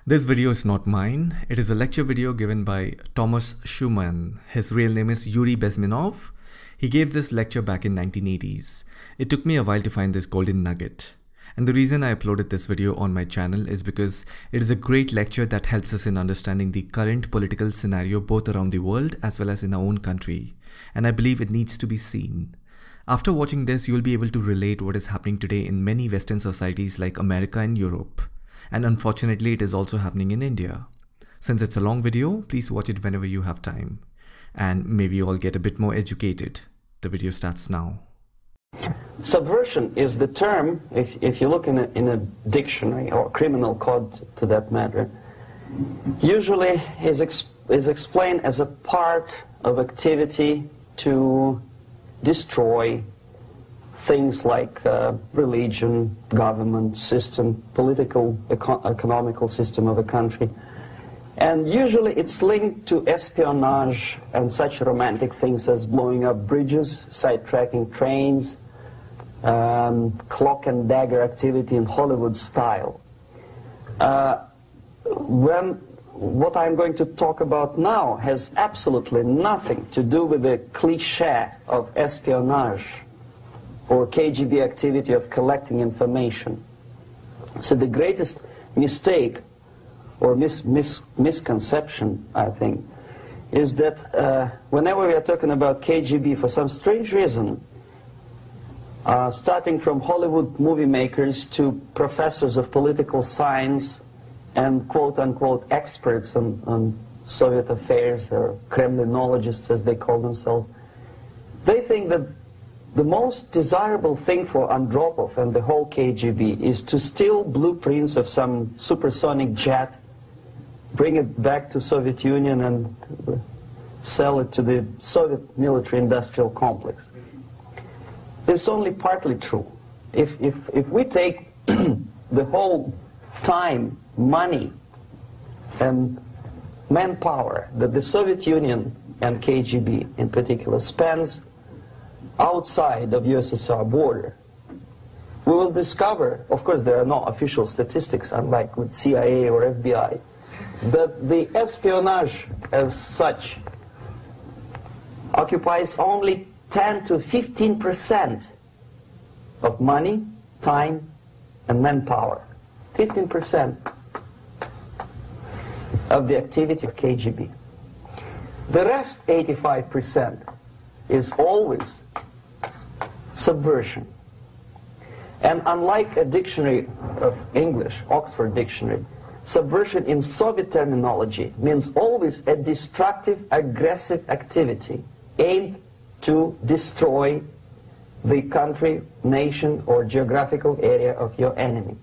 This video is not mine. It is a lecture video given by Thomas Schumann. His real name is Yuri Bezmenov. He gave this lecture back in 1980s. It took me a while to find this golden nugget. And the reason I uploaded this video on my channel is because it is a great lecture that helps us in understanding the current political scenario both around the world as well as in our own country. And I believe it needs to be seen. After watching this, you will be able to relate what is happening today in many Western societies like America and Europe. And unfortunately, it is also happening in India. Since it's a long video, please watch it whenever you have time. And maybe you all get a bit more educated. The video starts now. Subversion is the term, if you look in a dictionary or criminal code to that matter, usually is explained as a part of activity to destroy things like religion, government, system, political, economical system of a country. And usually it's linked to espionage and such romantic things as blowing up bridges, sidetracking trains, cloak and dagger activity in Hollywood style. What I'm going to talk about now has absolutely nothing to do with the cliché of espionage or KGB activity of collecting information. So the greatest mistake or misconception, I think, is that whenever we are talking about KGB, for some strange reason, starting from Hollywood movie makers to professors of political science and quote-unquote experts on Soviet affairs, or Kremlinologists as they call themselves, they think that the most desirable thing for Andropov and the whole KGB is to steal blueprints of some supersonic jet, bring it back to Soviet Union and sell it to the Soviet military-industrial complex. It's only partly true. If we take the whole time, money, and manpower that the Soviet Union and KGB in particular spends outside of USSR border, we will discover, of course there are no official statistics unlike with CIA or FBI, that the espionage as such occupies only 10 to 15% of money, time, and manpower. 15% of the activity of KGB. The rest, 85%, is always subversion. And unlike a dictionary of English, Oxford Dictionary, subversion in Soviet terminology means always a destructive, aggressive activity aimed to destroy the country, nation, or geographical area of your enemy.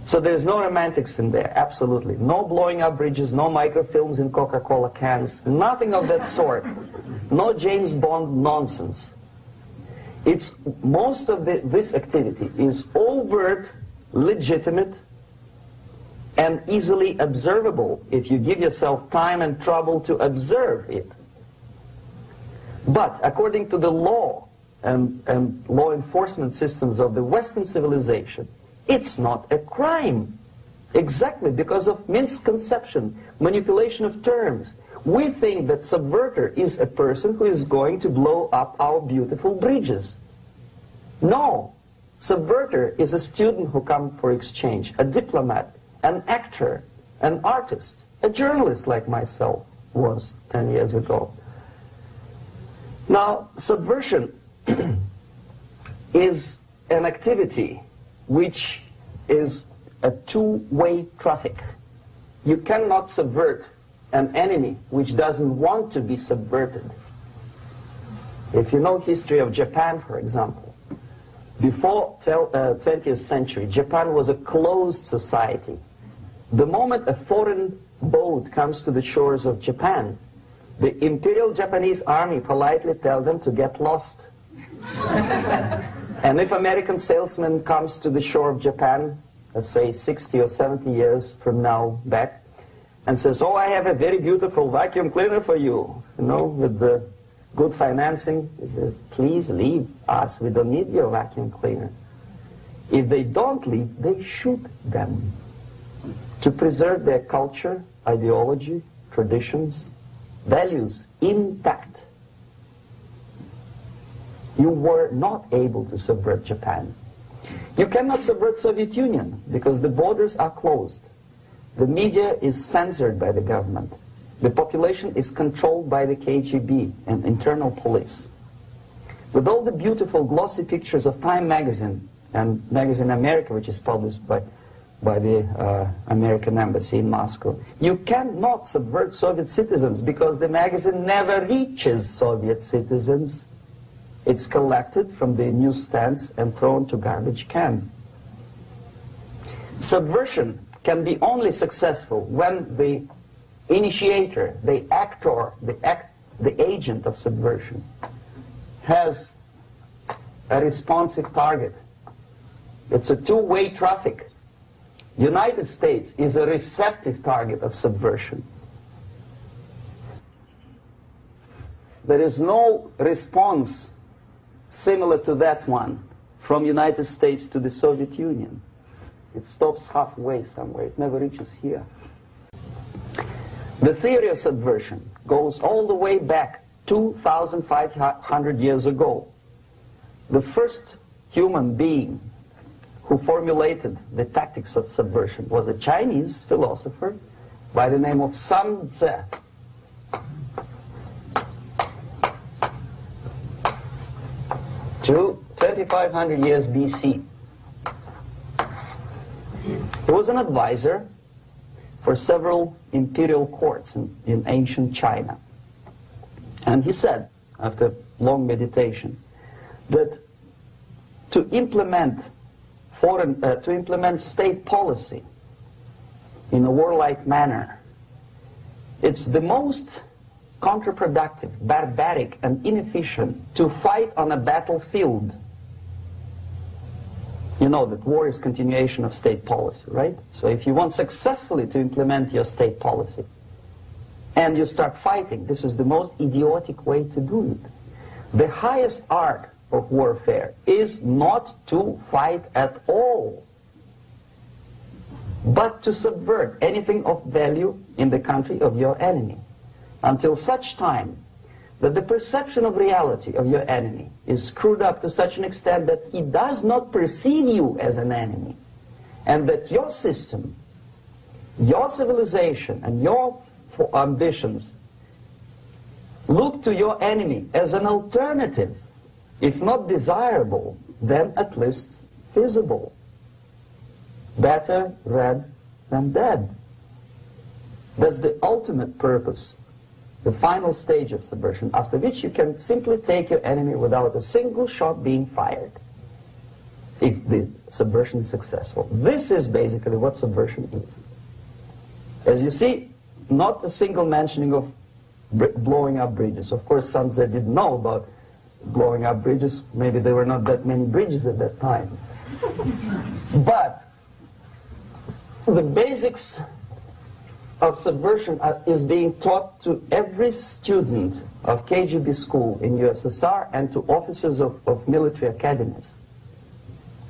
So there's no romantics in there, absolutely. No blowing up bridges, no microfilms in Coca-Cola cans, nothing of that sort. No James Bond nonsense. It's most of this activity is overt, legitimate, and easily observable if you give yourself time and trouble to observe it. But according to the law and law enforcement systems of the Western civilization, it's not a crime. Exactly because of misconception, manipulation of terms. We think that subverter is a person who is going to blow up our beautiful bridges. No. Subverter is a student who comes for exchange, a diplomat, an actor, an artist, a journalist like myself was 10 years ago. Now, subversion is an activity which is a two-way traffic. You cannot subvert an enemy which doesn't want to be subverted. If you know history of Japan, for example, before 20th century, Japan was a closed society. The moment a foreign boat comes to the shores of Japan, the Imperial Japanese Army politely tells them to get lost. And if American salesman comes to the shore of Japan, let's say 60 or 70 years from now back, and says, oh, I have a very beautiful vacuum cleaner for you, with the good financing, he says, please leave us, we don't need your vacuum cleaner. If they don't leave, they shoot them. to preserve their culture, ideology, traditions, values intact. You were not able to subvert Japan. You cannot subvert Soviet Union because the borders are closed. The media is censored by the government. The population is controlled by the KGB and internal police. With all the beautiful glossy pictures of Time magazine and Magazine America, which is published by the American Embassy in Moscow, you cannot subvert Soviet citizens because the magazine never reaches Soviet citizens. It's collected from the newsstands and thrown to garbage can. Subversion can be only successful when the initiator, the actor, the agent of subversion has a responsive target. It's a two-way traffic. United States is a receptive target of subversion. There is no response similar to that one from United States to the Soviet Union. It stops halfway somewhere. It never reaches here. The theory of subversion goes all the way back 2,500 years ago. The first human being who formulated the tactics of subversion was a Chinese philosopher by the name of Sun Tzu. 2,500 years BC. He was an advisor for several imperial courts in ancient China. And he said, after long meditation, that to implement state policy in a warlike manner, it's the most counterproductive, barbaric, and inefficient to fight on a battlefield. You know that war is continuation of state policy, right? So if you want successfully to implement your state policy and you start fighting, this is the most idiotic way to do it. The highest art of warfare is not to fight at all, but to subvert anything of value in the country of your enemy, until such time that the perception of reality of your enemy is screwed up to such an extent that he does not perceive you as an enemy, and that your system, your civilization, and your ambitions look to your enemy as an alternative, if not desirable, then at least feasible. Better red than dead. That's the ultimate purpose, the final stage of subversion, after which you can simply take your enemy without a single shot being fired, if the subversion is successful. This is basically what subversion is. As you see, not a single mentioning of blowing up bridges. Of course, Sun Tzu didn't know about blowing up bridges. Maybe there were not that many bridges at that time. But the basics of subversion is being taught to every student of KGB school in USSR and to officers of military academies.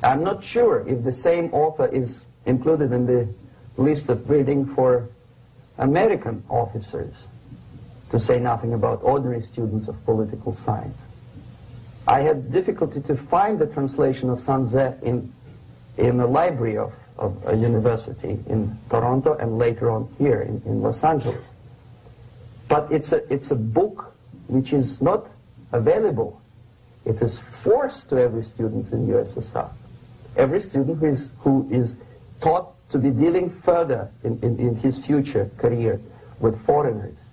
I'm not sure if the same author is included in the list of reading for American officers, to say nothing about ordinary students of political science. I had difficulty to find the translation of Sun Tzu in the library of a university in Toronto and later on here in Los Angeles. But it's a book which is not available. It is forced to every student in USSR. Every student who is taught to be dealing further in his future career with foreigners.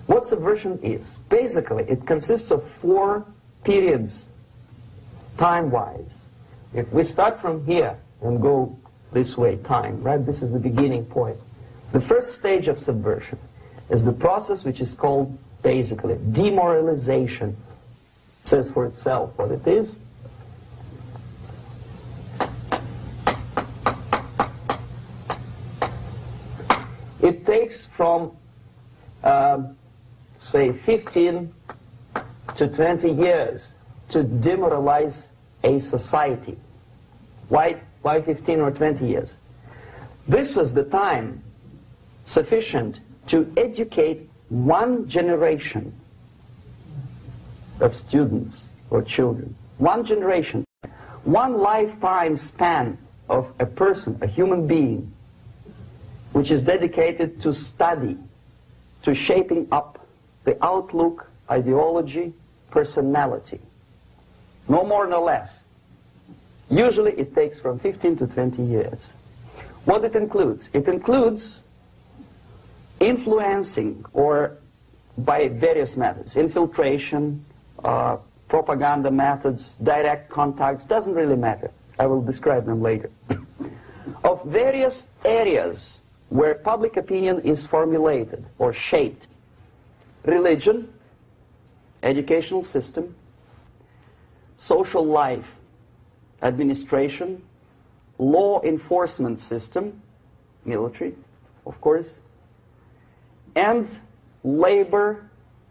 What subversion is? Basically, it consists of 4 periods, time-wise. If we start from here and go this way, time, right? This is the beginning point. The first stage of subversion is the process which is called, basically, demoralization. It says for itself what it is. It takes from, say, 15 to 20 years to demoralize a society. Why 15 or 20 years? This is the time sufficient to educate one generation of students or children. One generation. One lifetime span of a person, a human being, which is dedicated to study, to shaping up the outlook, ideology, personality. No more, no less. Usually it takes from 15 to 20 years. What it includes? It includes influencing, or by various methods, infiltration, propaganda methods, direct contacts, doesn't really matter. I will describe them later. Of various areas where public opinion is formulated or shaped. Religion, educational system, social life, administration, law enforcement system, military, of course, and labor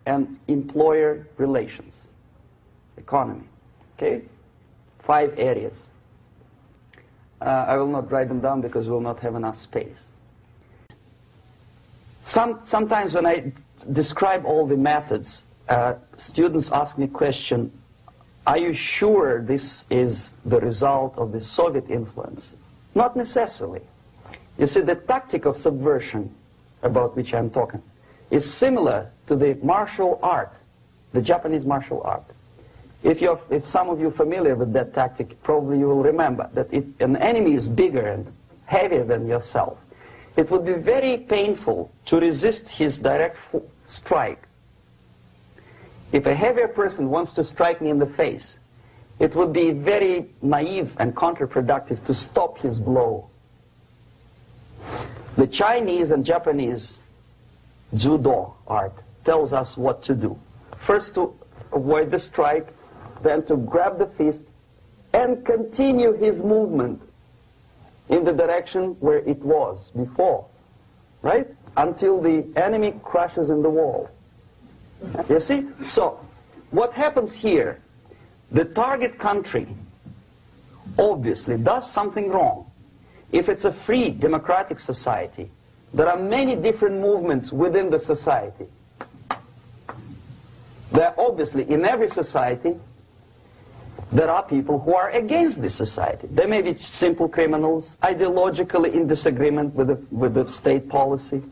and employer relations, economy. Okay? 5 areas. I will not write them down because we will not have enough space. Sometimes when I describe all the methods, students ask me question, are you sure this is the result of the Soviet influence? Not necessarily. You see, the tactic of subversion, about which I'm talking, is similar to the martial art, the Japanese martial art. If some of you are familiar with that tactic, probably you will remember that if an enemy is bigger and heavier than yourself, it would be very painful to resist his direct strike. If a heavier person wants to strike me in the face, it would be very naive and counterproductive to stop his blow. The Chinese and Japanese judo art tells us what to do. First to avoid the strike, then to grab the fist and continue his movement in the direction where it was before, right? Until the enemy crashes in the wall. You see? So, what happens here? The target country obviously does something wrong. If it's a free democratic society, there are many different movements within the society. There are obviously, in every society, there are people who are against this society. They may be simple criminals, ideologically in disagreement with the state policy,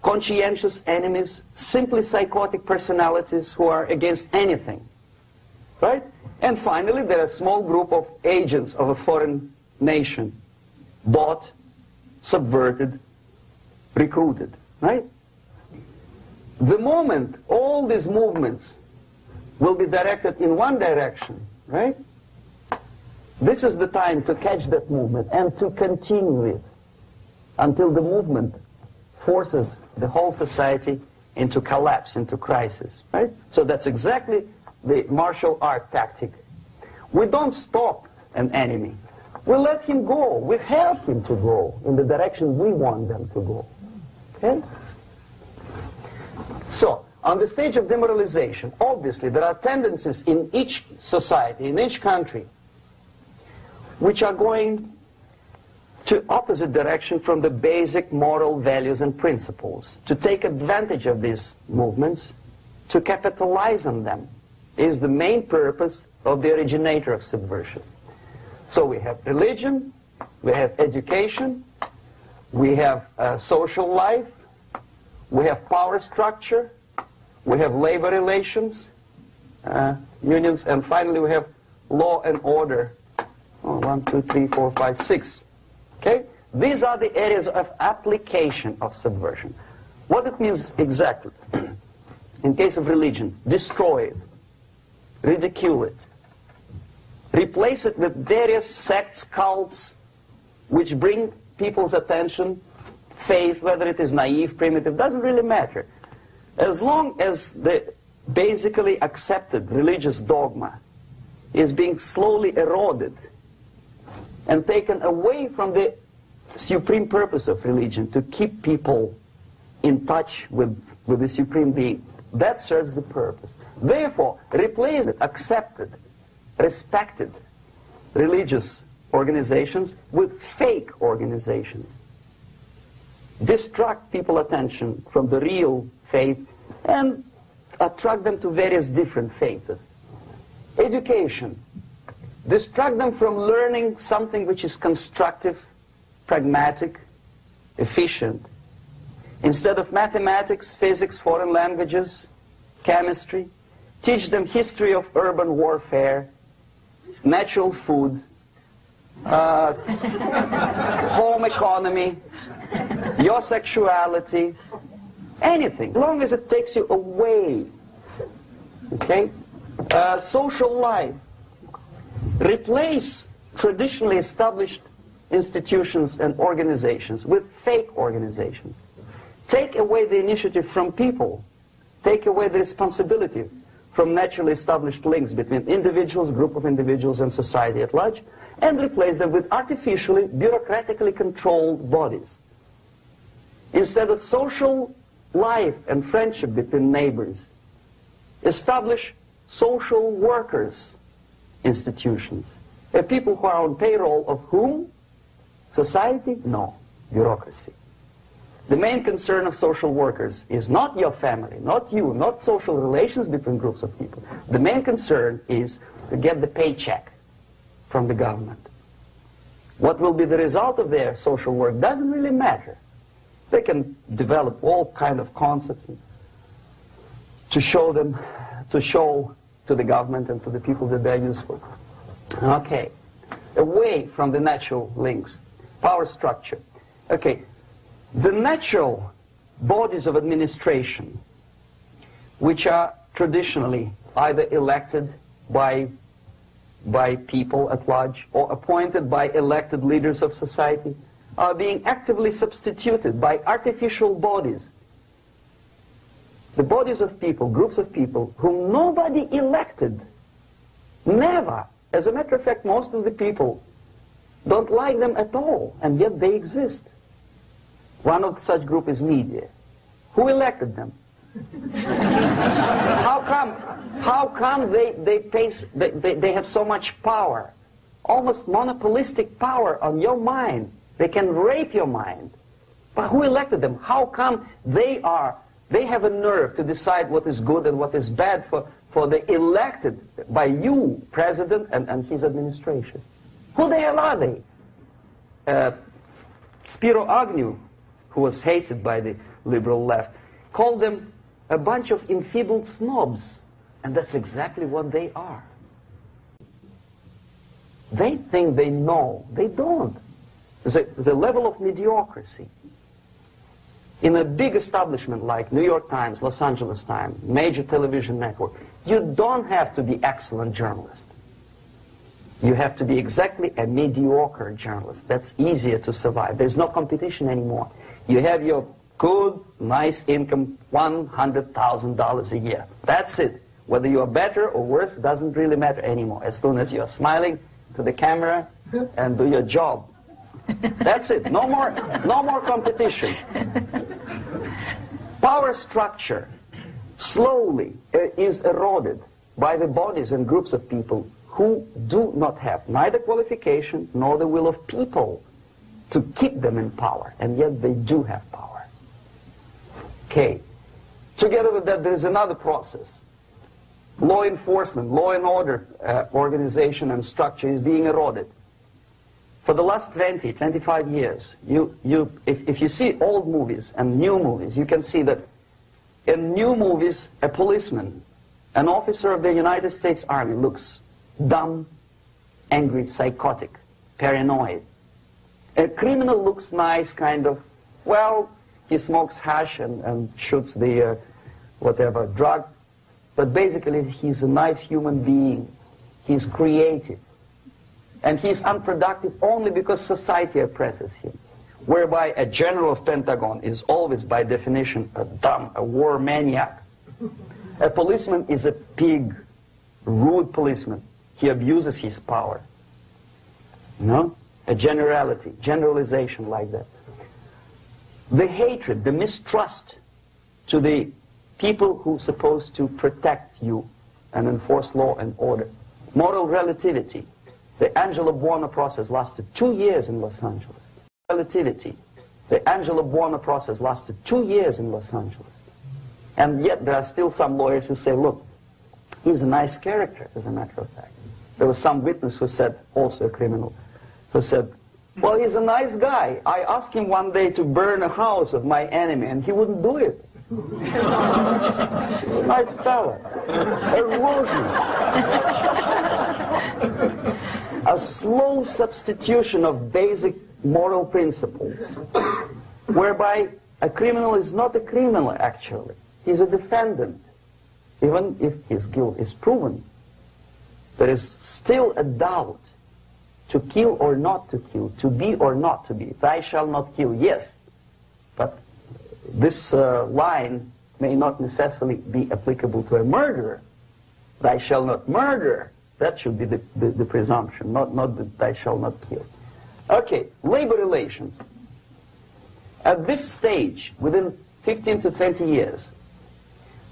conscientious enemies, simply psychotic personalities who are against anything. Right? And finally, there are a small group of agents of a foreign nation, bought, subverted, recruited. Right? The moment all these movements will be directed in one direction, right? This is the time to catch that movement and to continue it until the movement forces the whole society into collapse, into crisis, right? So that's exactly the martial art tactic. We don't stop an enemy. We let him go. We help him to go in the direction we want them to go. Okay? So, on the stage of demoralization, obviously there are tendencies in each society, in each country, which are going to opposite direction from the basic moral values and principles. To take advantage of these movements, to capitalize on them, is the main purpose of the originator of subversion. So we have religion, we have education, we have social life, we have power structure, we have labor relations, unions, and finally we have law and order. 1, 2, 3, 4, 5, 6. Okay? These are the areas of application of subversion. What it means exactly? In case of religion, destroy it, ridicule it, replace it with various sects, cults, which bring people's attention, faith, whether it is naive, primitive, doesn't really matter. As long as the basically accepted religious dogma is being slowly eroded and taken away from the supreme purpose of religion, to keep people in touch with the supreme being, that serves the purpose. Therefore, replace it, accepted, respected religious organizations with fake organizations. distract people's attention from the real faith and attract them to various different faiths. Education. Distract them from learning something which is constructive, pragmatic, efficient. Instead of mathematics, physics, foreign languages, chemistry, teach them history of urban warfare, natural food, home economy, your sexuality, anything, as long as it takes you away. Okay? Social life. Replace traditionally established institutions and organizations with fake organizations. Take away the initiative from people. Take away the responsibility from naturally established links between individuals, group of individuals, and society at large, and replace them with artificially, bureaucratically controlled bodies. Instead of social life and friendship between neighbors, establish social workers institutions. People who are on payroll of whom? Society? No. Bureaucracy. The main concern of social workers is not your family, not you, not social relations between groups of people. The main concern is to get the paycheck from the government. What will be the result of their social work doesn't really matter. They can develop all kind of concepts to show to the government and to the people that they're useful. Okay, away from the natural links, power structure. Okay, the natural bodies of administration, which are traditionally either elected by people at large or appointed by elected leaders of society, are being actively substituted by artificial bodies. The bodies of people, groups of people, whom nobody elected. Never. As a matter of fact, most of the people don't like them at all, and yet they exist. One of such group is media. Who elected them? How come they have so much power? Almost monopolistic power on your mind. They can rape your mind. But who elected them? How come they have a nerve to decide what is good and what is bad for the elected by you, president, and his administration? Who the hell are they? Spiro Agnew, who was hated by the liberal left, called them a bunch of enfeebled snobs. And that's exactly what they are. They think they know. They don't. The level of mediocrity. In a big establishment like New York Times, Los Angeles Times, major television network, you don't have to be excellent journalist. You have to be exactly a mediocre journalist. That's easier to survive. There's no competition anymore. You have your good, nice income, $100,000 a year. That's it. Whether you are better or worse doesn't really matter anymore. As soon as you're smiling to the camera and do your job. That's it. No more competition. Power structure slowly is eroded by the bodies and groups of people who do not have neither qualification nor the will of people to keep them in power, and yet they do have power. Okay. Together with that, there is another process. Law enforcement, law and order organization and structure is being eroded. For the last 20, 25 years, if you see old movies and new movies, you can see that in new movies, a policeman, an officer of the United States Army looks dumb, angry, psychotic, paranoid. A criminal looks nice, kind of, well, he smokes hash and shoots the whatever drug, but basically he's a nice human being. He's creative. And he's unproductive only because society oppresses him. Whereby a general of Pentagon is always, by definition, a war maniac. A policeman is a pig, rude policeman. He abuses his power. No? A generalization like that. The hatred, the mistrust to the people who are supposed to protect you and enforce law and order. Moral relativity. The Angelo Buono process lasted 2 years in Los Angeles. Relativity. The Angelo Buono process lasted 2 years in Los Angeles. And yet there are still some lawyers who say, look, he's a nice character, as a matter of fact. There was some witness who said, also a criminal, who said, well, he's a nice guy. I asked him one day to burn a house of my enemy, and he wouldn't do it. He's a nice fella. Erosion. A slow substitution of basic moral principles, whereby a criminal is not a criminal, actually. He's a defendant. Even if his guilt is proven, there is still a doubt. To kill or not to kill, to be or not to be. Thou shalt not kill, yes. But this line may not necessarily be applicable to a murderer. Thou shalt not murder. That should be the presumption, not that thou shalt not kill. Okay, labor relations. At this stage, within 15 to 20 years,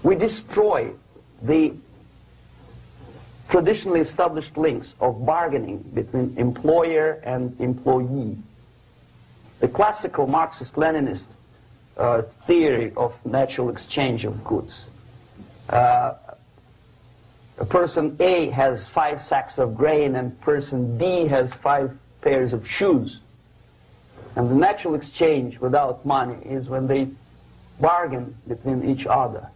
we destroy the traditionally established links of bargaining between employer and employee. The classical Marxist-Leninist theory of natural exchange of goods. A person A has 5 sacks of grain and person B has 5 pairs of shoes. And the natural exchange without money is when they bargain between each other.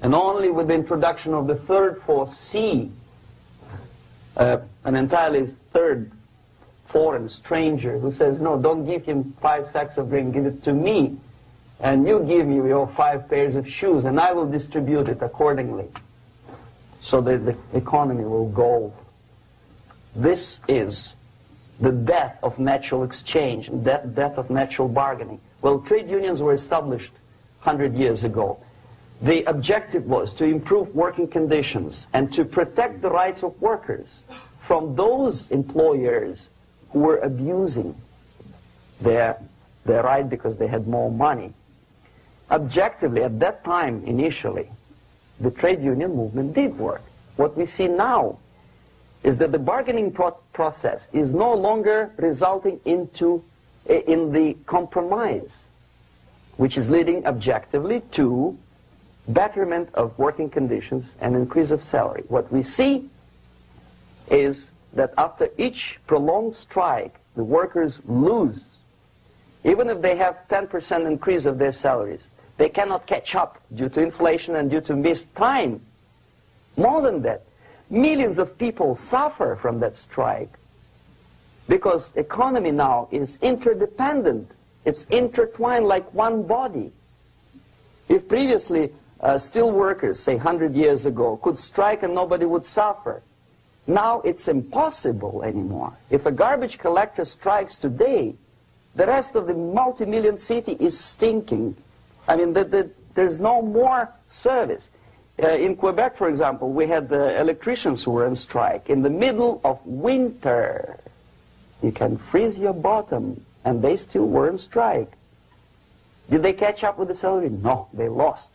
And only with the introduction of the third force, C, an entirely third foreign stranger who says, no, don't give him 5 sacks of grain, give it to me, and you give me your 5 pairs of shoes, and I will distribute it accordingly, so that the economy will go. This is the death of natural exchange, death of natural bargaining. Well, trade unions were established 100 years ago. The objective was to improve working conditions and to protect the rights of workers from those employers who were abusing their right because they had more money. Objectively, at that time, initially, the trade union movement did work. What we see now is that the bargaining process is no longer resulting in the compromise, which is leading objectively to betterment of working conditions and increase of salary. What we see is that after each prolonged strike, the workers lose. Even if they have 10% increase of their salaries, they cannot catch up due to inflation and due to missed time. More than that, millions of people suffer from that strike because economy now is interdependent. It's intertwined like one body. If previously steel workers, say 100 years ago, could strike and nobody would suffer, now it's impossible anymore. If a garbage collector strikes today, the rest of the multi-million city is stinking. I mean, there's no more service. In Quebec, for example, we had the electricians who were on strike in the middle of winter. You can freeze your bottom, and they still were on strike. Did they catch up with the salary? No, they lost.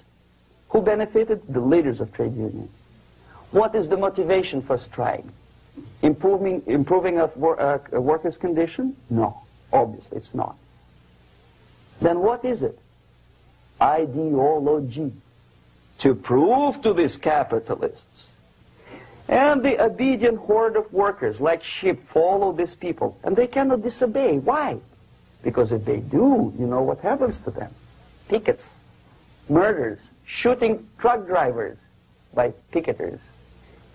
Who benefited? The leaders of trade unions. What is the motivation for strike? Improving of a workers' condition? No, obviously it's not. Then what is it? Ideology. To prove to these capitalists. And the obedient horde of workers, like sheep, follow these people. And they cannot disobey. Why? Because if they do, you know what happens to them. Pickets, murders, shooting truck drivers by picketers.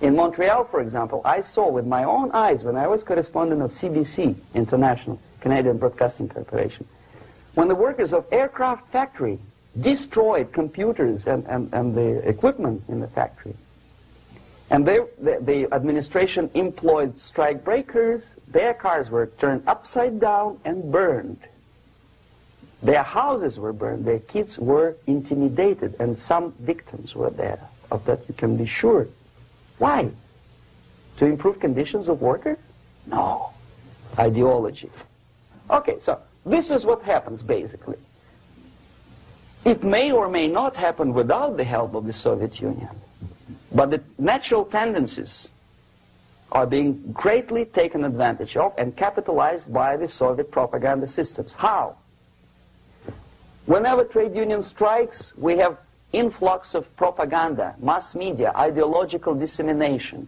In Montreal, for example, I saw with my own eyes when I was correspondent of CBC International, Canadian Broadcasting Corporation, when the workers of aircraft factory destroyed computers and the equipment in the factory. And the administration employed strike breakers. Their cars were turned upside down and burned. Their houses were burned. Their kids were intimidated. And some victims were there. Of that you can be sure. Why? To improve conditions of workers? No. Ideology. Okay, so this is what happens basically. It may or may not happen without the help of the Soviet Union. But the natural tendencies are being greatly taken advantage of and capitalized by the Soviet propaganda systems. How? Whenever trade union strikes, we have influx of propaganda, mass media, ideological dissemination.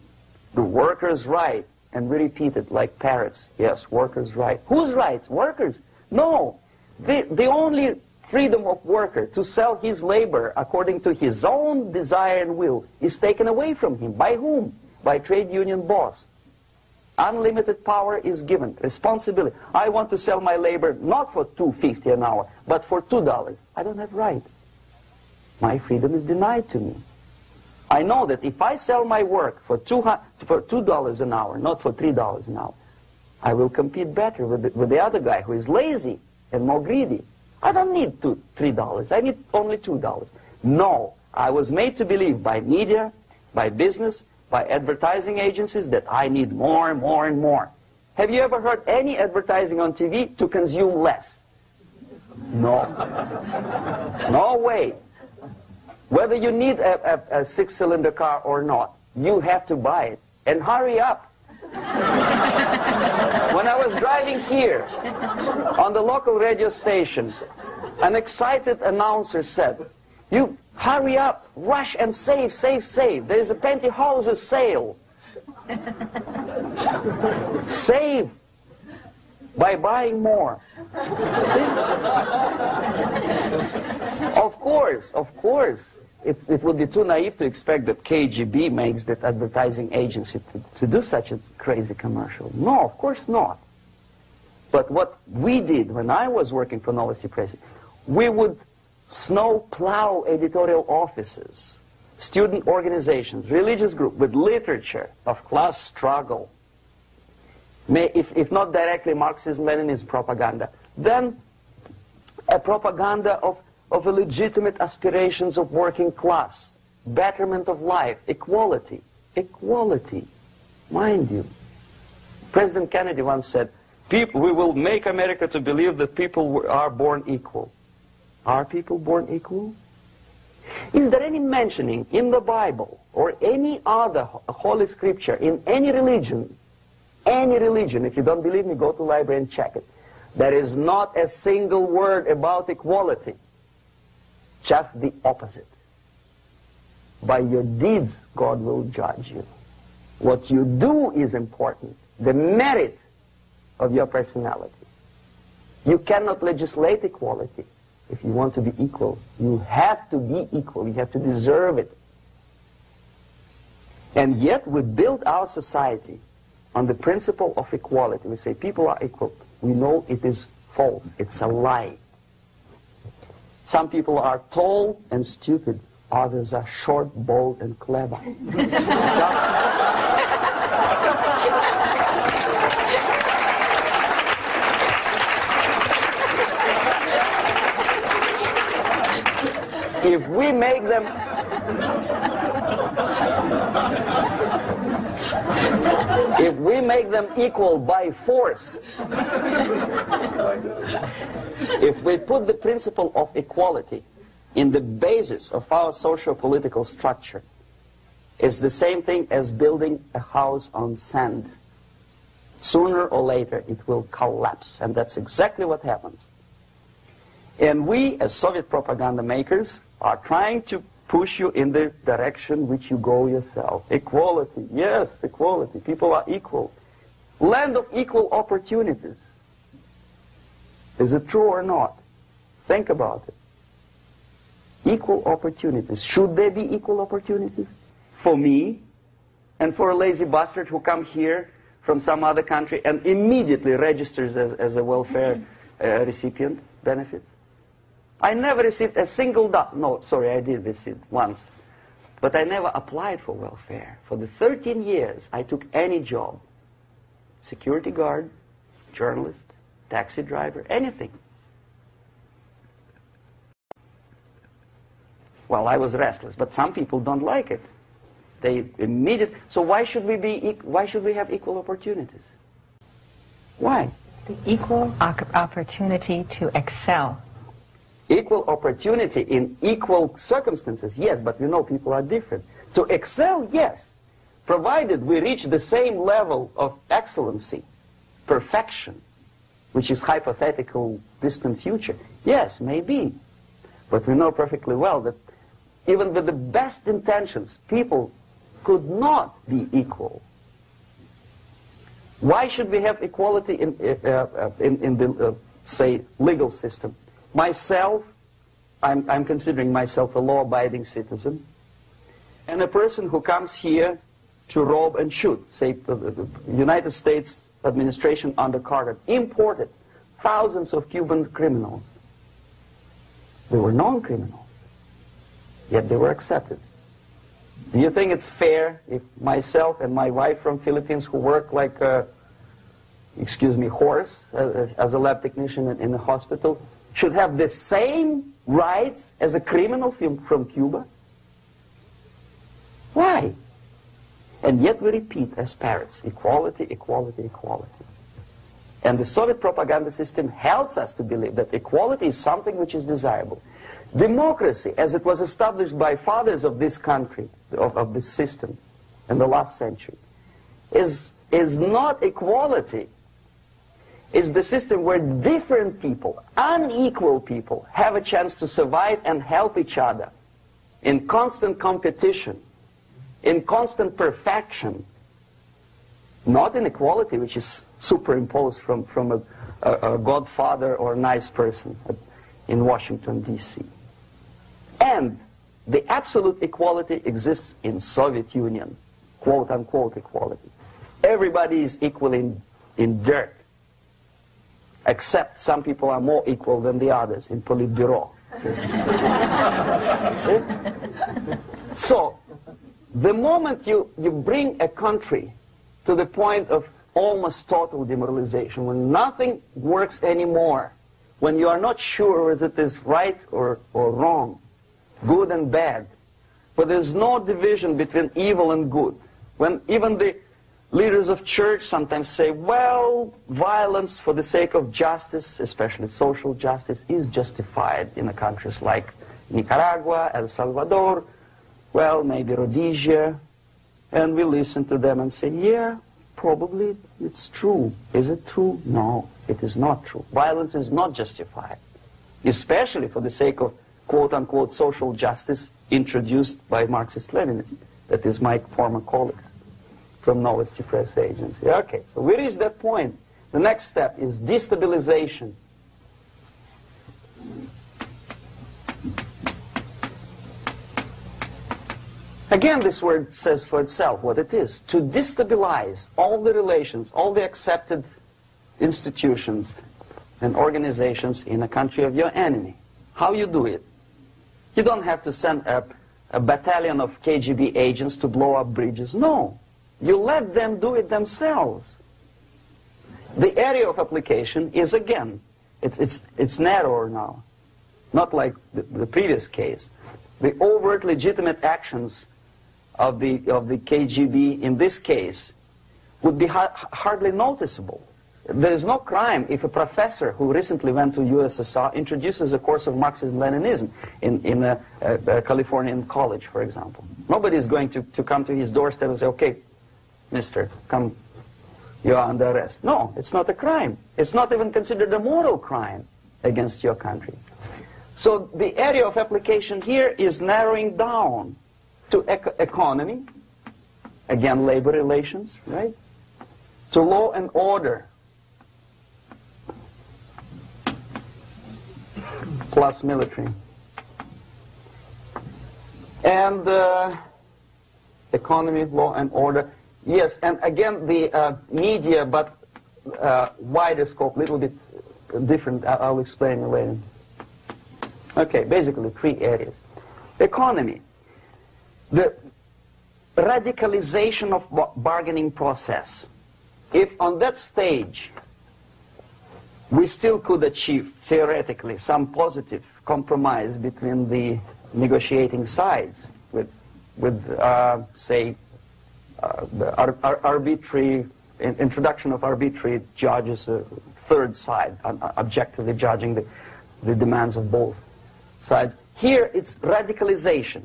The workers' right. And we repeat it like parrots. Yes, workers' right. Whose rights? Workers? No. The only freedom of worker to sell his labor according to his own desire and will is taken away from him. By whom? By trade union boss. Unlimited power is given. Responsibility. I want to sell my labor not for $2.50 an hour, but for $2. I don't have right. My freedom is denied to me. I know that if I sell my work for $2 an hour, not for $3 an hour, I will compete better with the other guy who is lazy and more greedy. I don't need $3. I need only $2. No, I was made to believe by media, by business, by advertising agencies that I need more and more and more. Have you ever heard any advertising on TV to consume less? No. No way. Whether you need a six-cylinder car or not, you have to buy it. And hurry up. When I was driving here, on the local radio station, an excited announcer said, "You hurry up, rush and save, save, save. There is a pantyhose sale." Save by buying more. See? Of course, of course. It would be too naive to expect that KGB makes that advertising agency to do such a crazy commercial. No, of course not. But what we did when I was working for Novosti Press, we would snow plow editorial offices, student organizations, religious groups with literature of class struggle. If not directly Marxism-Leninism propaganda, then a propaganda of legitimate aspirations of working class, betterment of life, equality. Equality, mind you. President Kennedy once said, we will make America to believe that people are born equal. Are people born equal? Is there any mentioning in the Bible or any other holy scripture in any religion, if you don't believe me, go to the library and check it. There is not a single word about equality. Just the opposite. By your deeds, God will judge you. What you do is important. The merit of your personality. You cannot legislate equality. If you want to be equal, you have to be equal. You have to deserve it. And yet we build our society on the principle of equality. We say people are equal. We know it is false. It's a lie. Some people are tall and stupid. Others are short, bold, and clever. If we make them equal by force, if we put the principle of equality in the basis of our socio-political structure, it's the same thing as building a house on sand. Sooner or later it will collapse, and that's exactly what happens. And we, as Soviet propaganda makers, are trying to push you in the direction which you go yourself. Equality, yes, equality. People are equal. Land of equal opportunities. Is it true or not? Think about it. Equal opportunities. Should there be equal opportunities? For me, and for a lazy bastard who come here from some other country and immediately registers as a welfare recipient benefits? I never received a single dollar. No, sorry, I did receive once. But I never applied for welfare. For the 13 years, I took any job. Security guard, journalist, taxi driver, anything. Well, I was restless, but some people don't like it. They immediately. So why should we have equal opportunities? Why? The equal opportunity to excel. Equal opportunity in equal circumstances, yes, but you know people are different. To excel, yes, provided we reach the same level of excellency, perfection, which is hypothetical, distant future. Yes, maybe. But we know perfectly well that even with the best intentions, people could not be equal. Why should we have equality in the, say, legal system? Myself, I'm considering myself a law-abiding citizen, and a person who comes here to rob and shoot, say, the United States administration under Carter, imported thousands of Cuban criminals. They were non-criminals, yet they were accepted. Do you think it's fair if myself and my wife from Philippines, who work like a, excuse me, horse as a lab technician in a hospital, should have the same rights as a criminal from Cuba? Why? And yet we repeat as parrots, equality, equality, equality. And the Soviet propaganda system helps us to believe that equality is something which is desirable. Democracy, as it was established by fathers of this country, of this system in the last century, is not equality. It's the system where different people, unequal people, have a chance to survive and help each other in constant competition, in constant perfection, not in equality, which is superimposed from a godfather or a nice person in Washington, D.C. And the absolute equality exists in Soviet Union, quote-unquote equality. Everybody is equal in dirt, except some people are more equal than the others in Politburo. So, the moment you bring a country to the point of almost total demoralization, when nothing works anymore, when you are not sure whether it is right or wrong, good and bad, but there's no division between evil and good, when even the leaders of church sometimes say, well, violence for the sake of justice, especially social justice, is justified in countries like Nicaragua, El Salvador, well, maybe Rhodesia, and we listen to them and say, yeah, probably it's true. Is it true? No, it is not true. Violence is not justified, especially for the sake of quote-unquote social justice introduced by Marxist-Leninists, that is my former colleagues from Novosti Press Agency. Okay, so we reached that point. The next step is destabilization. Again, this word says for itself what it is. To destabilize all the relations, all the accepted institutions and organizations in a country of your enemy. How you do it? You don't have to send a battalion of KGB agents to blow up bridges. No. You let them do it themselves. The area of application is, again, it's narrower now. Not like the previous case. The overt legitimate actions of the KGB in this case would be hardly noticeable. There is no crime if a professor who recently went to USSR introduces a course of Marxism-Leninism in a Californian college, for example. Nobody is going to come to his doorstep and say, okay, mister, come, you are under arrest. No, it's not a crime. It's not even considered a moral crime against your country. So the area of application here is narrowing down to economy, again, labor relations, right? To law and order, plus military. And economy, law and order. Yes, and again, the media, but wider scope, little bit different. I'll explain later. Okay, basically 3 areas. Economy. The radicalization of bargaining process. If on that stage we still could achieve, theoretically, some positive compromise between the negotiating sides with say, the arbitrary, introduction of arbitrary judges, a third side, objectively judging the demands of both sides. Here it's radicalization.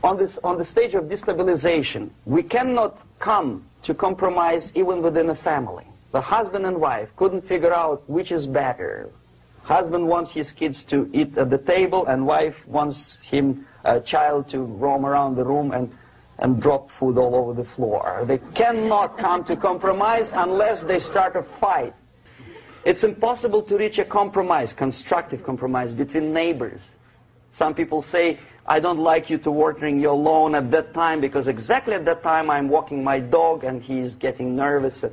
On the stage of destabilization, we cannot come to compromise even within a family. The husband and wife couldn't figure out which is better, Husband wants his kids to eat at the table, and wife wants a child to roam around the room and drop food all over the floor. They cannot come to compromise unless they start a fight. It's impossible to reach a compromise, constructive compromise, between neighbors. Some people say, I don't like you to watering your lawn at that time because exactly at that time I'm walking my dog and he's getting nervous.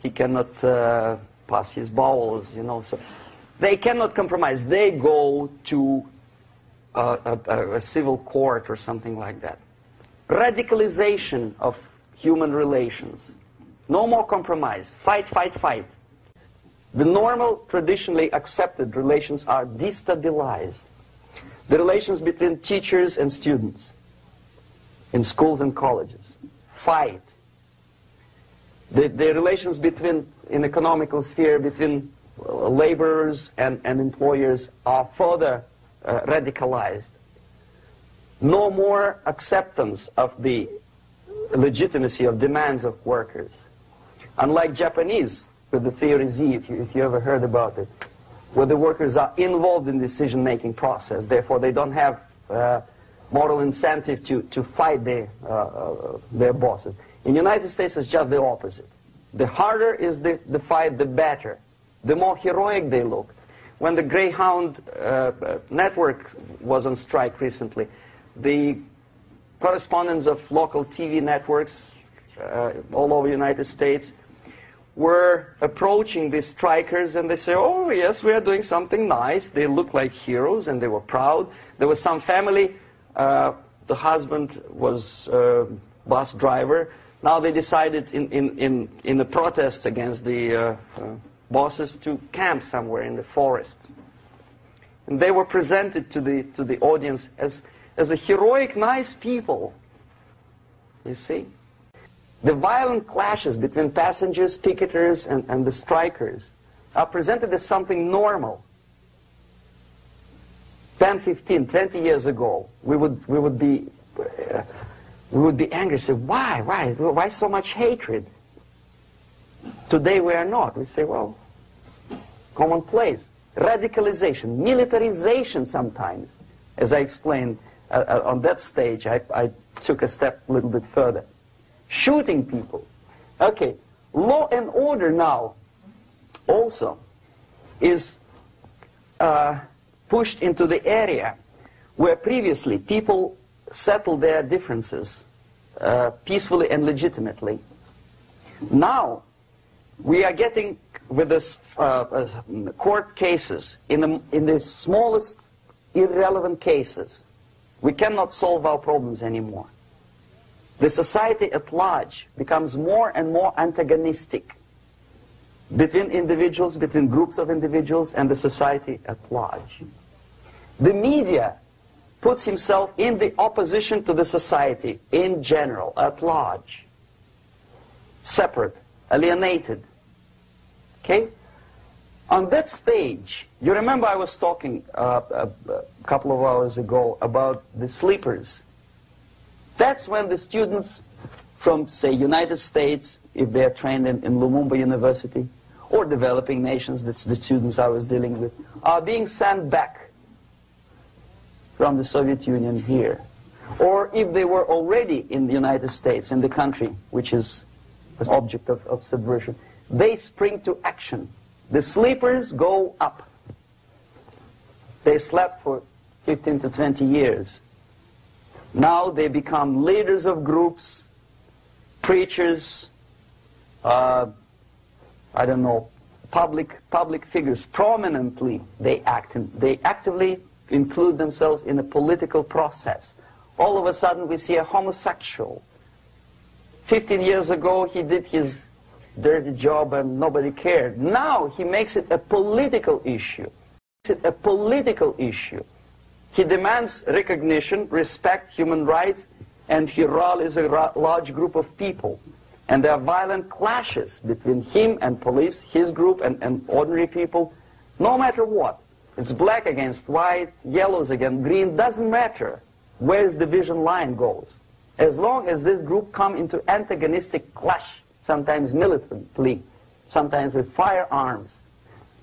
He cannot pass his bowels, you know. So they cannot compromise. They go to a civil court or something like that. Radicalization of human relations. No more compromise. Fight, fight, fight. The normal, traditionally accepted relations are destabilized. The relations between teachers and students in schools and colleges. Fight. The relations between, in economical sphere, between laborers and employers are further radicalized. No more acceptance of the legitimacy of demands of workers. Unlike Japanese, with the theory Z, if you ever heard about it, where the workers are involved in the decision-making process, therefore they don't have moral incentive to fight their bosses. In the United States, it's just the opposite. The harder is the fight, the better. The more heroic they look. When the Greyhound network was on strike recently, the correspondents of local TV networks all over the United States were approaching the strikers, and they say, oh yes, we are doing something nice. They look like heroes and they were proud. There was some family, the husband was a bus driver. Now they decided in a protest against the bosses to camp somewhere in the forest. And they were presented to the audience as a heroic, nice people. You see? The violent clashes between passengers, picketers, and the strikers are presented as something normal. 10, 15, 20 years ago, we would be angry, say, why so much hatred? Today we are not. We say, well, it's commonplace. Radicalization, militarization sometimes. As I explained on that stage, I took a step a little bit further. Shooting people. Okay, law and order now also is pushed into the area where previously people settled their differences peacefully and legitimately. Now we are getting with this court cases in the smallest irrelevant cases. We cannot solve our problems anymore. The society at large becomes more and more antagonistic between individuals, between groups of individuals, and the society at large. The media puts himself in the opposition to the society in general, at large. Separate, alienated. Okay? On that stage, you remember I was talking a couple of hours ago about the sleepers. That's when the students from, say, United States, if they are trained in Lumumba University, or developing nations, that's the students I was dealing with, are being sent back from the Soviet Union here. Or if they were already in the United States, in the country, which is an object of subversion, they spring to action. The sleepers go up. They slept for 15 to 20 years. Now they become leaders of groups, preachers, I don't know, public figures. Prominently they act. They actively include themselves in a political process. All of a sudden we see a homosexual. 15 years ago he did his dirty job and nobody cared. Now he makes it a political issue. A political issue. He demands recognition, respect, human rights, and he rallies a large group of people. And there are violent clashes between him and police, his group and ordinary people, no matter what. It's black against white, yellows against green, doesn't matter where his division line goes. As long as this group come into antagonistic clash, sometimes militantly, sometimes with firearms,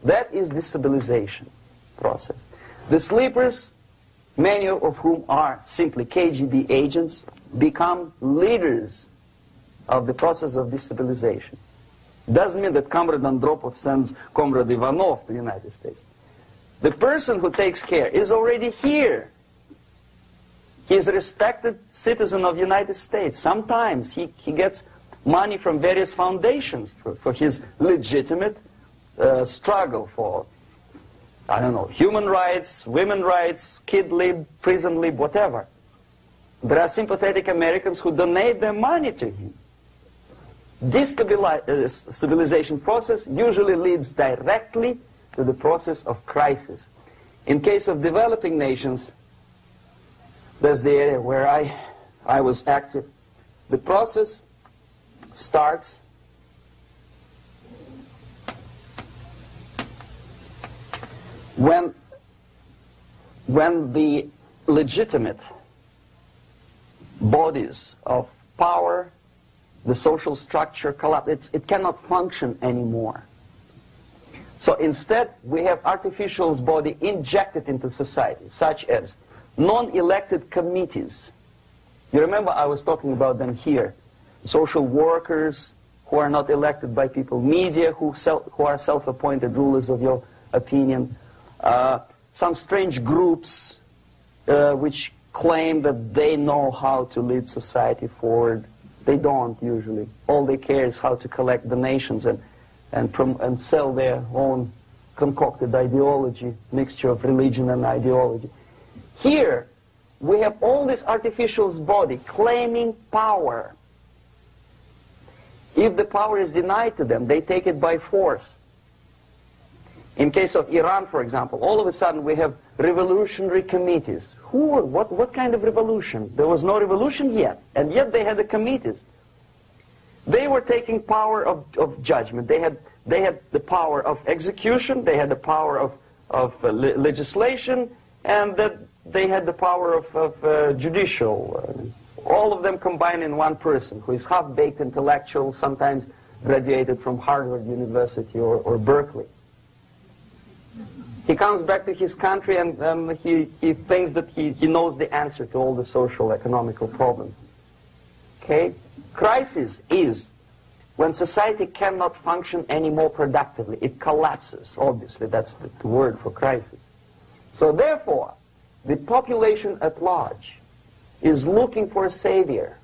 that is destabilization. process. The sleepers, many of whom are simply KGB agents, become leaders of the process of destabilization. Doesn't mean that Comrade Andropov sends Comrade Ivanov to the United States. The person who takes care is already here. He is a respected citizen of the United States. Sometimes he gets money from various foundations for his legitimate struggle for, I don't know, human rights, women's rights, kid lib, prison lib, whatever. There are sympathetic Americans who donate their money to him. This stabilization process usually leads directly to the process of crisis. In case of developing nations, that's the area where I was active. The process starts when the legitimate bodies of power, the social structure collapse. It cannot function anymore. So instead, we have artificial body injected into society, such as non-elected committees. You remember I was talking about them here. Social workers who are not elected by people, media who are self-appointed rulers of your opinion, some strange groups which claim that they know how to lead society forward. They don't usually. All they care is how to collect donations and sell their own concocted ideology, mixture of religion and ideology. Here, we have all this artificial body claiming power. If the power is denied to them, they take it by force. In case of Iran, for example, all of a sudden we have revolutionary committees. What kind of revolution? There was no revolution yet, and yet they had the committees. They were taking power of judgment. They had the power of execution, they had the power of legislation, and that they had the power of judicial. All of them combined in one person, who is half-baked intellectual, sometimes graduated from Harvard University or Berkeley. He comes back to his country and he thinks that he knows the answer to all the social, economical problems. Okay? Crisis is when society cannot function any more productively. It collapses, obviously. That's the word for crisis. So therefore, the population at large is looking for a savior.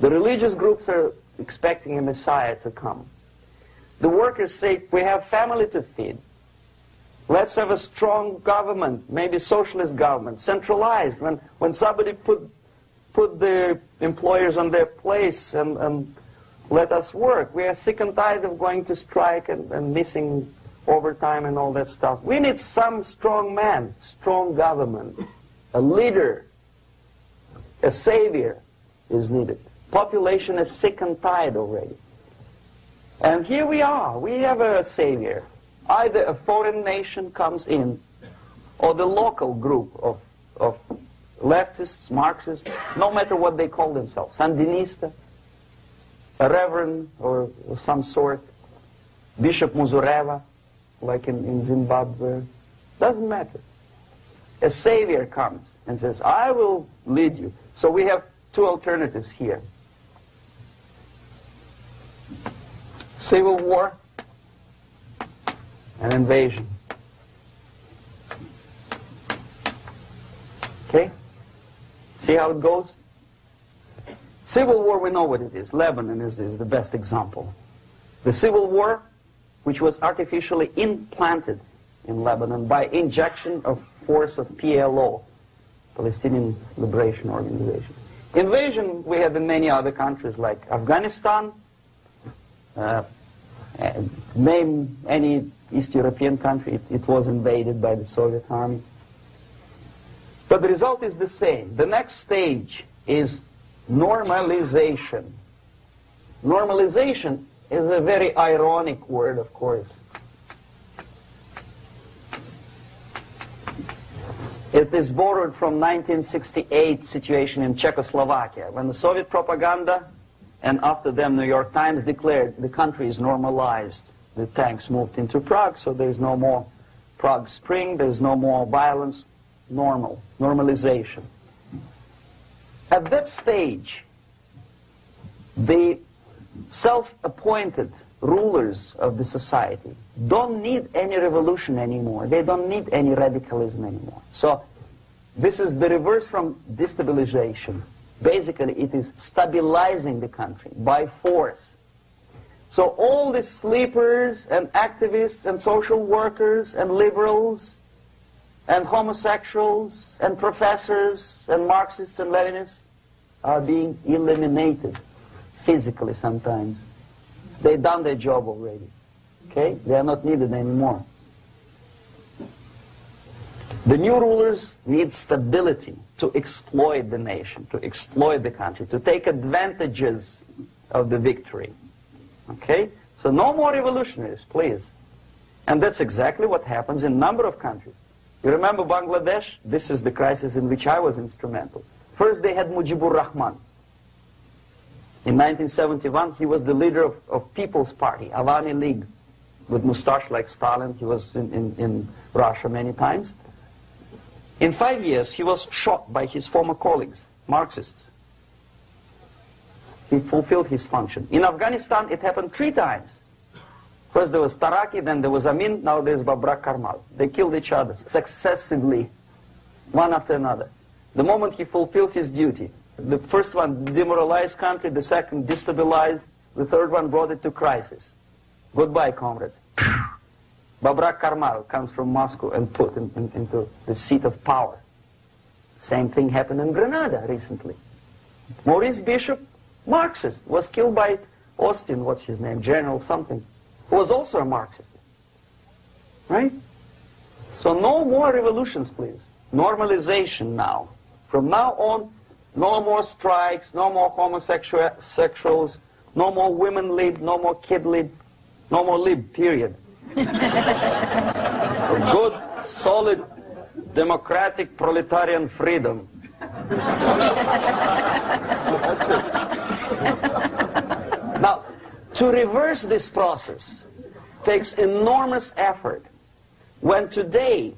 The religious groups are expecting a messiah to come. The workers say, we have family to feed. Let's have a strong government, maybe socialist government, centralized, when somebody put the employers on their place and let us work. We are sick and tired of going to strike and missing overtime and all that stuff. We need some strong man, strong government, a leader, a savior is needed. Population is sick and tired already. And here we are. We have a savior. Either a foreign nation comes in, or the local group of leftists, Marxists, no matter what they call themselves, Sandinista, a reverend or some sort, Bishop Muzureva, like in Zimbabwe, doesn't matter. A savior comes and says, I will lead you. So we have two alternatives here. Civil war and invasion. Okay? See how it goes? Civil war, we know what it is. Lebanon is the best example. The civil war, which was artificially implanted in Lebanon by injection of force of PLO, Palestinian Liberation Organization. Invasion we have in many other countries like Afghanistan, name any East European country, it was invaded by the Soviet army. But the result is the same. The next stage is normalization. Normalization is a very ironic word, of course. It is borrowed from 1968 situation in Czechoslovakia, when the Soviet propaganda, and after them New York Times, declared the country is normalized. The tanks moved into Prague, so there is no more Prague Spring, there's no more violence, normalization. At that stage, the self-appointed rulers of the society don't need any revolution anymore. They don't need any radicalism anymore. So this is the reverse from destabilization. Basically, it is stabilizing the country by force. So all the sleepers and activists and social workers and liberals and homosexuals and professors and Marxists and Leninists are being eliminated physically sometimes. They've done their job already. Okay? They are not needed anymore. The new rulers need stability to exploit the nation, to exploit the country, to take advantages of the victory. Okay? So no more revolutionaries, please. And that's exactly what happens in a number of countries. You remember Bangladesh? This is the crisis in which I was instrumental. First they had Mujibur Rahman. In 1971, he was the leader of People's Party, Awami League, with mustache like Stalin. He was in Russia many times. In 5 years, he was shot by his former colleagues, Marxists. He fulfilled his function. In Afghanistan, it happened 3 times. First there was Taraki, then there was Amin, now there's Babrak Karmal. They killed each other successively, one after another. The moment he fulfills his duty, the first one demoralized country, the second destabilized, the third one brought it to crisis. Goodbye, comrades. Babrak Karmal comes from Moscow and put into the seat of power. Same thing happened in Grenada recently. Maurice Bishop, Marxist, was killed by Austin, what's his name, General something, who was also a Marxist. Right? So no more revolutions, please. Normalization now. From now on, no more strikes, no more homosexuals, no more women lib, no more kid lib, no more lib, period. Good, solid, democratic, proletarian freedom. That's it. Now, to reverse this process takes enormous effort. When today,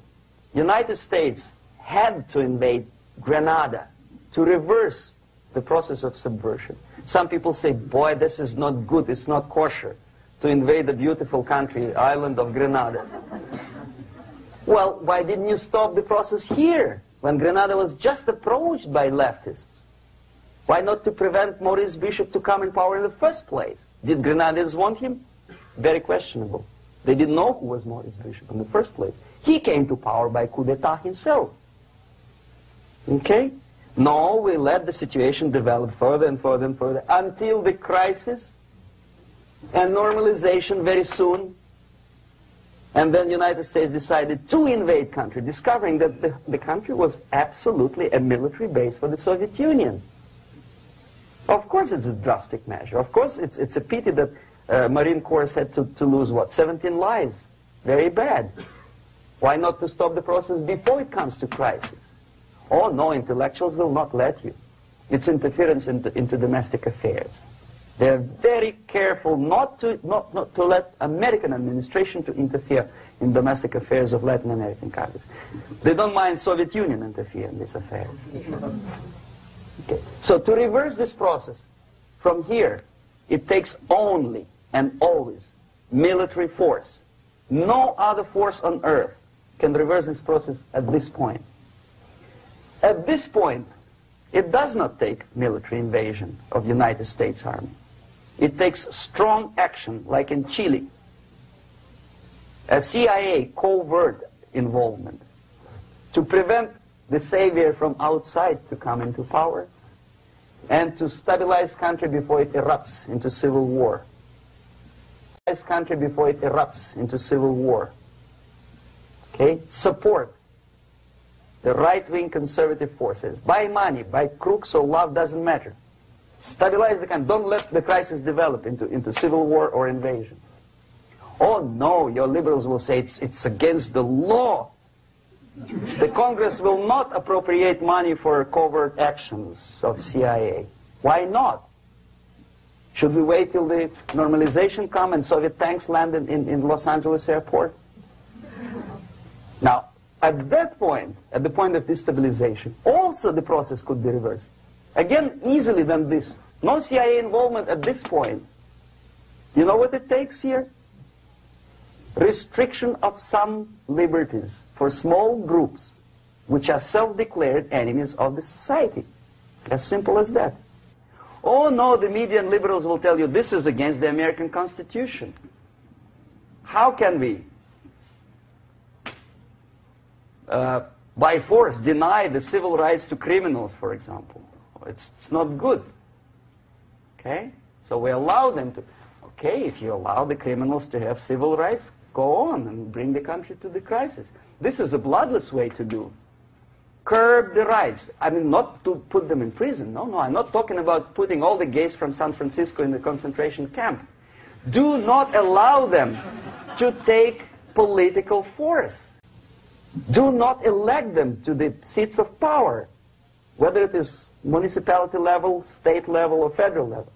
United States had to invade Grenada to reverse the process of subversion. Some people say, boy, this is not good, it's not kosher to invade the beautiful country, island of Grenada. Well, why didn't you stop the process here, when Grenada was just approached by leftists? Why not to prevent Maurice Bishop to come in power in the first place? Did Grenadians want him? Very questionable. They didn't know who was Maurice Bishop in the first place. He came to power by coup d'etat himself. Okay? No, we let the situation develop further and further and further until the crisis and normalization very soon. And then the United States decided to invade country, discovering that the country was absolutely a military base for the Soviet Union. Of course it's a drastic measure. Of course it's a pity that Marine Corps had to lose, what, 17 lives. Very bad. Why not to stop the process before it comes to crisis? Oh no, intellectuals will not let you. It's interference into domestic affairs. They're very careful not to let American administration to interfere in domestic affairs of Latin American countries. They don't mind Soviet Union interfere in these affairs. Okay. So to reverse this process, from here, it takes only and always military force. No other force on earth can reverse this process at this point. At this point, it does not take military invasion of the United States Army. It takes strong action, like in Chile. A CIA covert involvement to prevent the savior from outside to come into power and to stabilize country before it erupts into civil war. Stabilize country before it erupts into civil war. Okay? Support the right-wing conservative forces. By money, by crooks or love, doesn't matter. Stabilize the country. Don't let the crisis develop into civil war or invasion. Oh no, your liberals will say it's against the law. The Congress will not appropriate money for covert actions of CIA. Why not? Should we wait till the normalization come and Soviet tanks land in Los Angeles airport? At that point, at the point of destabilization, also the process could be reversed. Again, easily than this. No CIA involvement at this point. You know what it takes here? Restriction of some liberties for small groups which are self-declared enemies of the society. As simple as that. Oh no, the media and liberals will tell you this is against the American Constitution. How can we, by force, deny the civil rights to criminals, for example? It's not good. Okay? So we allow them to... Okay, if you allow the criminals to have civil rights, go on and bring the country to the crisis. This is a bloodless way to do. Curb the rights. I mean, not to put them in prison. No, I'm not talking about putting all the gays from San Francisco in the concentration camp. Do not allow them to take political force. Do not elect them to the seats of power, whether it is municipality level, state level, or federal level.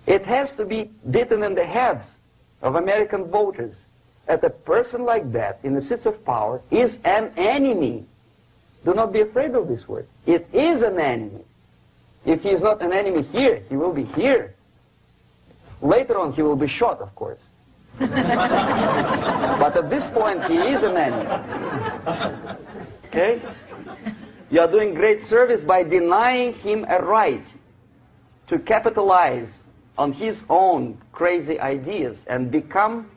It has to be beaten in the heads of American voters that a person like that in the seats of power is an enemy. Do not be afraid of this word. It is an enemy. If he is not an enemy here, he will be here. Later on, he will be shot, of course. But at this point, he is an enemy. Okay? You are doing great service by denying him a right to capitalize on his own crazy ideas and become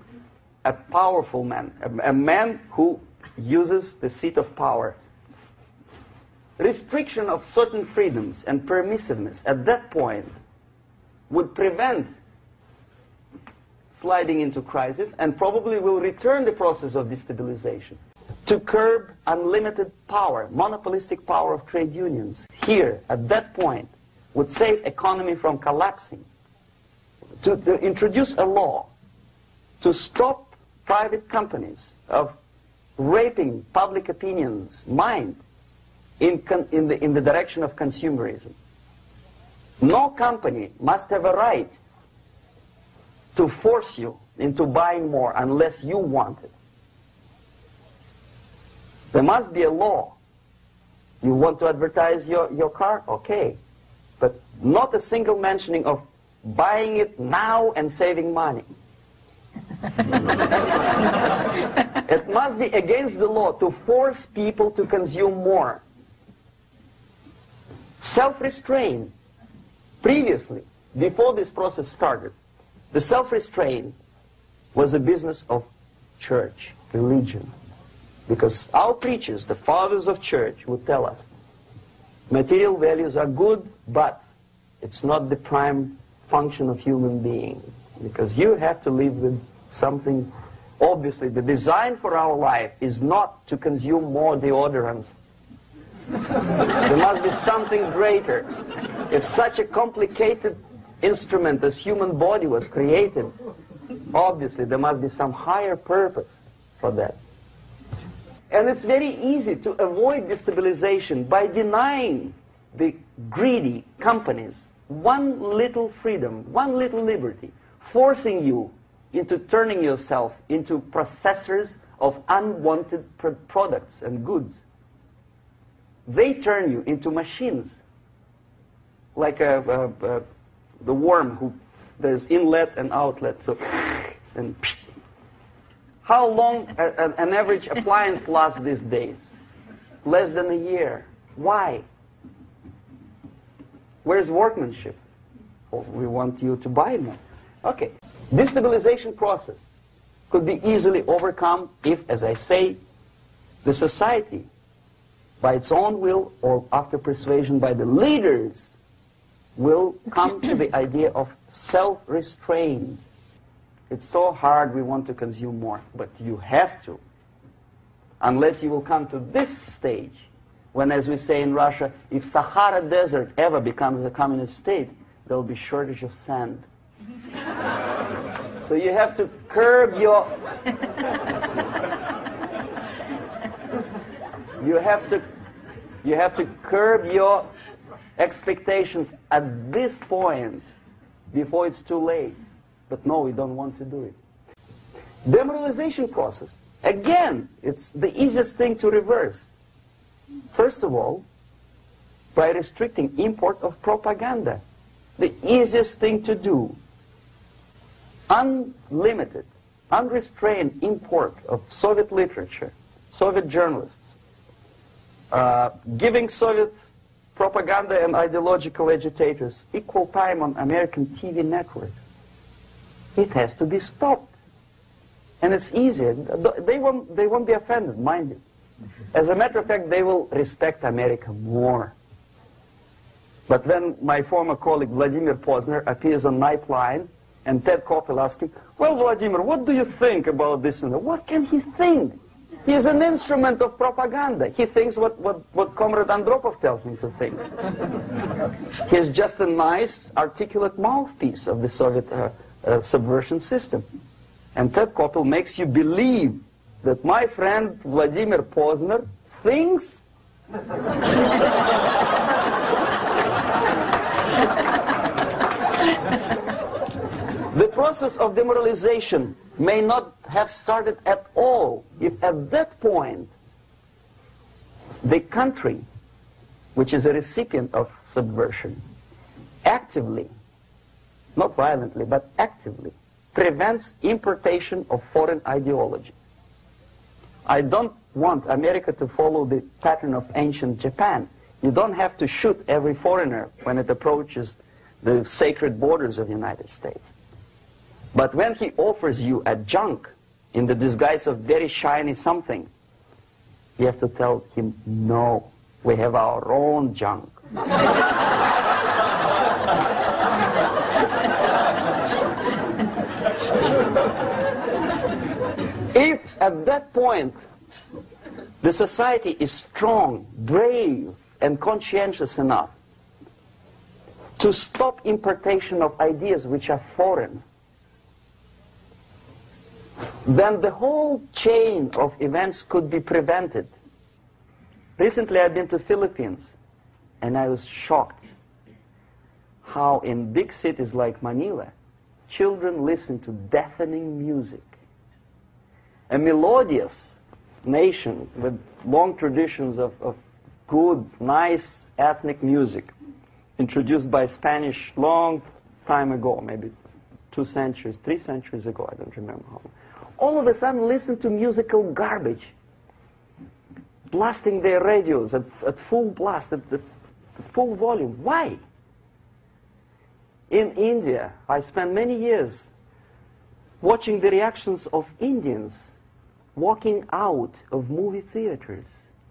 a powerful man, a man who uses the seat of power. Restriction of certain freedoms and permissiveness at that point would prevent sliding into crisis and probably will return the process of destabilization. To curb unlimited power, monopolistic power of trade unions, here, at that point, would save economy from collapsing. To introduce a law to stop private companies of raping public opinion's mind in the direction of consumerism. No company must have a right to force you into buying more unless you want it. There must be a law. You want to advertise your car? Okay. But not a single mentioning of buying it now and saving money. It must be against the law to force people to consume more. Self-restraint. Previously, before this process started, the self-restraint was a business of church, religion. Because our preachers, the fathers of church, would tell us, material values are good, but it's not the prime function of human being. Because you have to live with something. Obviously, the design for our life is not to consume more deodorants. There must be something greater. If such a complicated instrument as human body was created, obviously there must be some higher purpose for that. And it's very easy to avoid destabilization by denying the greedy companies one little freedom, one little liberty, forcing you into turning yourself into processors of unwanted products and goods. They turn you into machines, like the worm who there's inlet and outlet. So, and how long an average appliance lasts these days? Less than a year. Why? Where's workmanship? Oh, we want you to buy more. Okay. Destabilization process could be easily overcome if, as I say, the society, by its own will or after persuasion by the leaders, will come to the idea of self-restraint. It's so hard, we want to consume more, but you have to. Unless you will come to this stage, when, as we say in Russia, if Sahara Desert ever becomes a communist state, there will be shortage of sand. So you have to curb your... You have to curb your expectations at this point before it's too late. But no, we don't want to do it. Demoralization process Again, it's the easiest thing to reverse. First of all, by restricting import of propaganda. The easiest thing to do. Unlimited, unrestrained import of Soviet literature, Soviet journalists, giving Soviet propaganda and ideological agitators equal time on American TV network. It has to be stopped. And it's easy. They won't be offended, mind you. As a matter of fact, they will respect America more. But when my former colleague Vladimir Posner appears on Nightline and Ted Koppel asks him, well, Vladimir, what do you think about this? And what can he think? He is an instrument of propaganda. He thinks what Comrade Andropov tells him to think. He's just a nice, articulate mouthpiece of the Soviet subversion system. And Ted Koppel makes you believe that my friend Vladimir Posner thinks the process of demoralization may not have started at all if at that point the country, which is a recipient of subversion, actively, not violently, but actively, prevents importation of foreign ideology. I don't want America to follow the pattern of ancient Japan. You don't have to shoot every foreigner when it approaches the sacred borders of the United States. But when he offers you a junk in the disguise of very shiny something, you have to tell him, no, we have our own junk. If at that point the society is strong, brave, and conscientious enough to stop importation of ideas which are foreign, then the whole chain of events could be prevented. Recently I've been to Philippines, and I was shocked how in big cities like Manila, children listen to deafening music. A melodious nation with long traditions of good, nice ethnic music, introduced by Spanish long time ago, maybe 2 centuries, 3 centuries ago, I don't remember how long. All of a sudden listen to musical garbage, blasting their radios at full blast, at full volume. Why? In India, I spent many years watching the reactions of Indians walking out of movie theaters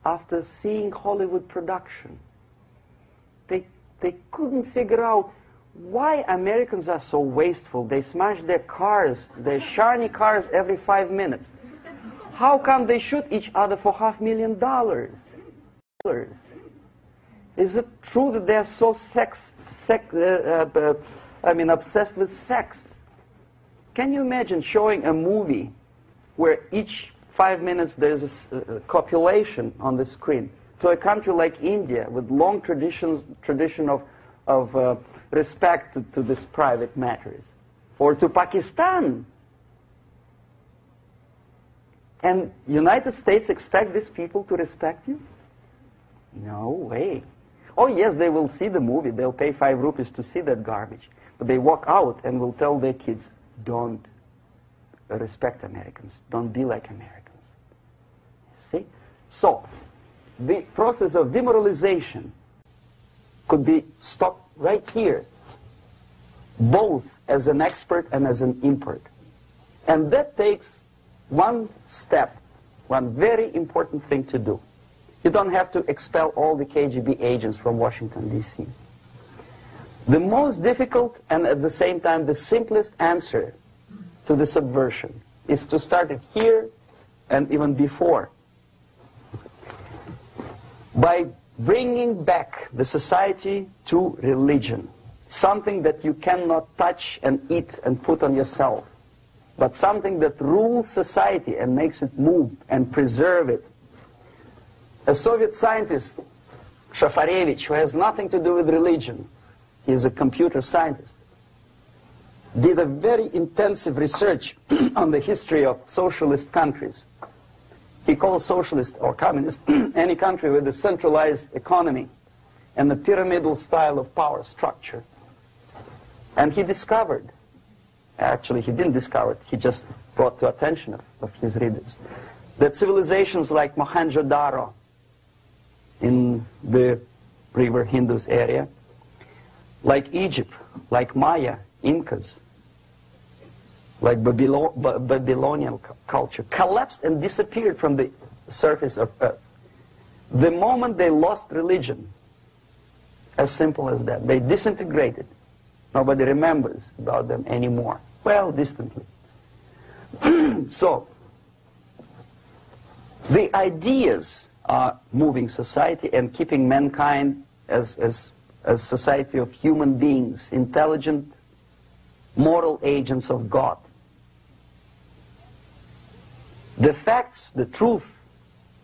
after seeing Hollywood production. They couldn't figure out why Americans are so wasteful. They smash their cars, their shiny cars, every 5 minutes. How come they shoot each other for $500,000? Is it true that they're so obsessed with sex? Can you imagine showing a movie where each 5 minutes there's a copulation on the screen to a country like India with long tradition of respect to these private matters, or to Pakistan? And United States expect these people to respect you? No way. Oh yes, they will see the movie, they'll pay 5 rupees to see that garbage, but they walk out and will tell their kids, don't respect Americans, don't be like Americans. See? So, the process of demoralization could be stopped right here, both as an expert and as an import. And that takes one step, one very important thing to do. You don't have to expel all the KGB agents from Washington, D.C. The most difficult and at the same time the simplest answer to the subversion is to start it here and even before, by bringing back the society to religion, something that you cannot touch and eat and put on yourself, but something that rules society and makes it move and preserve it. A Soviet scientist, Shafarevich, who has nothing to do with religion, he is a computer scientist, did a very intensive research on the history of socialist countries he calls socialist or communist any country with a centralized economy and a pyramidal style of power structure. And he discovered, actually he didn't discover it, he just brought to attention of his readers, that civilizations like Mohenjo-Daro in the river Indus area, like Egypt, like Maya, Incas, like Babylonian culture, collapsed and disappeared from the surface of Earth. The moment they lost religion, as simple as that, they disintegrated. Nobody remembers about them anymore. Well, distantly. So, the ideas are moving society and keeping mankind as a society of human beings, intelligent, moral agents of God. The facts, the truth,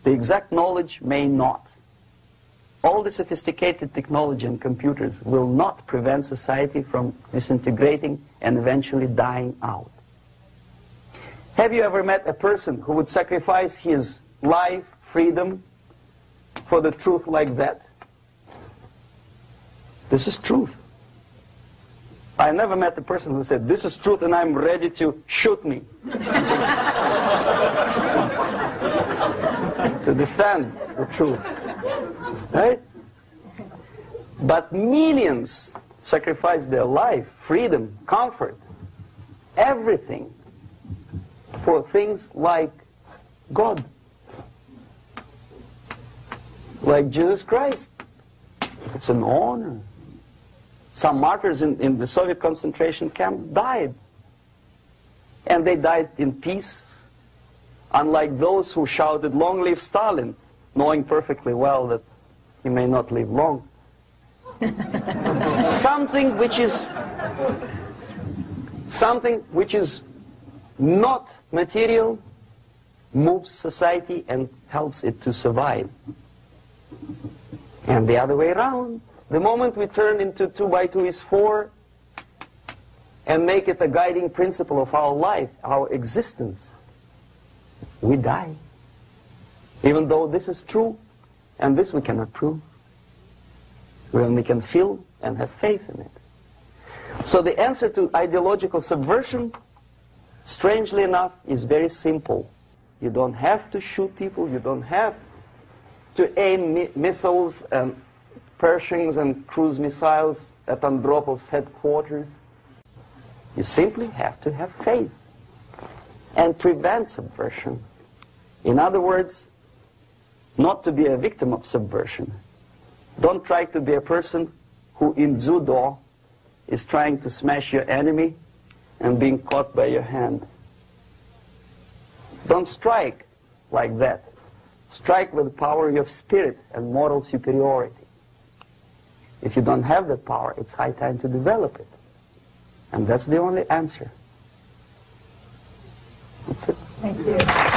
the exact knowledge may not. All the sophisticated technology and computers will not prevent society from disintegrating and eventually dying out. Have you ever met a person who would sacrifice his life, freedom, for the truth like that? This is truth. I never met a person who said, this is truth and I'm ready to shoot me. To defend the truth. Right? But millions sacrifice their life, freedom, comfort, everything for things like God. Like Jesus Christ. It's an honor. Some martyrs in the Soviet concentration camp died. And they died in peace, unlike those who shouted, "Long live Stalin," knowing perfectly well that he may not live long. Something which is not material moves society and helps it to survive. And the other way around. The moment we turn into 2 by 2 is 4 and make it a guiding principle of our life, our existence, we die. Even though this is true, and this we cannot prove. We only can feel and have faith in it. So the answer to ideological subversion, strangely enough, is very simple. You don't have to shoot people, you don't have to aim missiles and Pershings and cruise missiles at Andropov's headquarters. You simply have to have faith and prevent subversion. In other words, not to be a victim of subversion. Don't try to be a person who in judo is trying to smash your enemy and being caught by your hand. Don't strike like that. Strike with the power of spirit and moral superiority. If you don't have that power, it's high time to develop it. And that's the only answer. That's it. Thank you.